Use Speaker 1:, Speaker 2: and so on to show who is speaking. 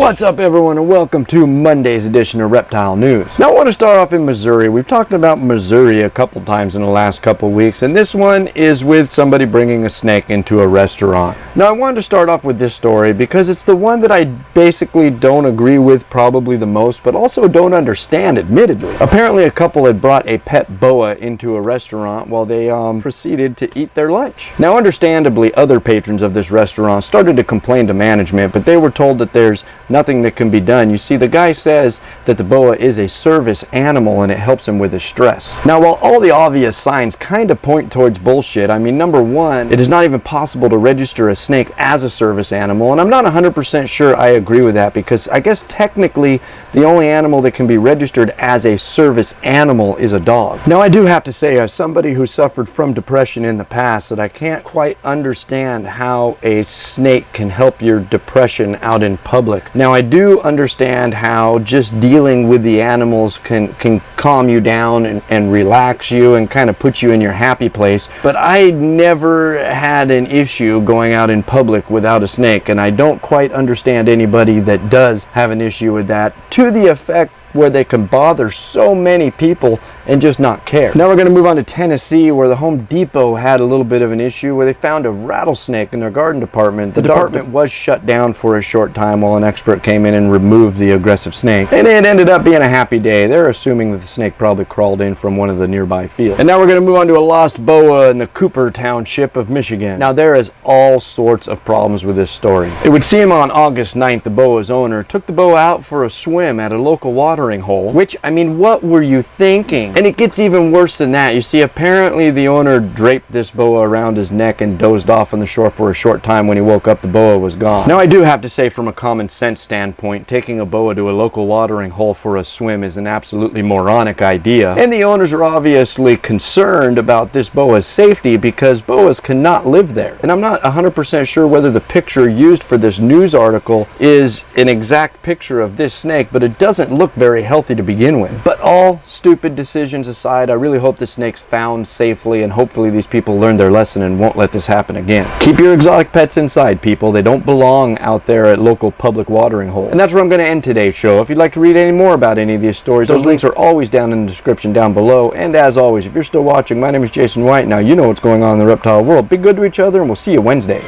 Speaker 1: What's up, everyone, and welcome to Monday's edition of Reptile News. Now, I want to start off in Missouri. We've talked about Missouri a couple times in the last couple weeks, and this one is with somebody bringing a snake into a restaurant. Now, I wanted to start off with this story because it's the one that I basically don't agree with probably the most, but also don't understand, admittedly. Apparently, a couple had brought a pet boa into a restaurant while they proceeded to eat their lunch. Now, understandably, other patrons of this restaurant started to complain to management, but they were told that there's nothing that can be done. You see, the guy says that the boa is a service animal and it helps him with his stress. Now, while all the obvious signs kind of point towards bullshit, I mean, number one, it is not even possible to register a snake as a service animal, and I'm not 100% sure I agree with that, because I guess technically the only animal that can be registered as a service animal is a dog. Now, I do have to say, as somebody who suffered from depression in the past, that I can't quite understand how a snake can help your depression out in public. Now, I do understand how just dealing with the animals can calm you down and relax you and kind of put you in your happy place, but I never had an issue going out in public without a snake, and I don't quite understand anybody that does have an issue with that, to the effect where they can bother so many people and just not care. Now we're going to move on to Tennessee, where the Home Depot had a little bit of an issue where they found a rattlesnake in their garden department. The department was shut down for a short time while an expert came in and removed the aggressive snake. And it ended up being a happy day. They're assuming that the snake probably crawled in from one of the nearby fields. And now we're going to move on to a lost boa in the Cooper Township of Michigan. Now, there is all sorts of problems with this story. It would seem on August 9th, the boa's owner took the boa out for a swim at a local watering hole, which, I mean, what were you thinking? And it gets even worse than that. You see, apparently the owner draped this boa around his neck and dozed off on the shore for a short time. When he woke up, the boa was gone. Now, I do have to say, from a common sense standpoint, taking a boa to a local watering hole for a swim is an absolutely moronic idea. And the owners are obviously concerned about this boa's safety, because boas cannot live there. And I'm not 100% sure whether the picture used for this news article is an exact picture of this snake, but it doesn't look very healthy to begin with. But all stupid decisions aside, I really hope the snake's found safely, and hopefully these people learn their lesson and won't let this happen again. Keep your exotic pets inside, people. They don't belong out there at local public watering holes. And that's where I'm going to end today's show. If you'd like to read any more about any of these stories, those links are always down in the description down below. And as always, if you're still watching, my name is Jason White. Now you know what's going on in the reptile world. Be good to each other, and we'll see you Wednesday.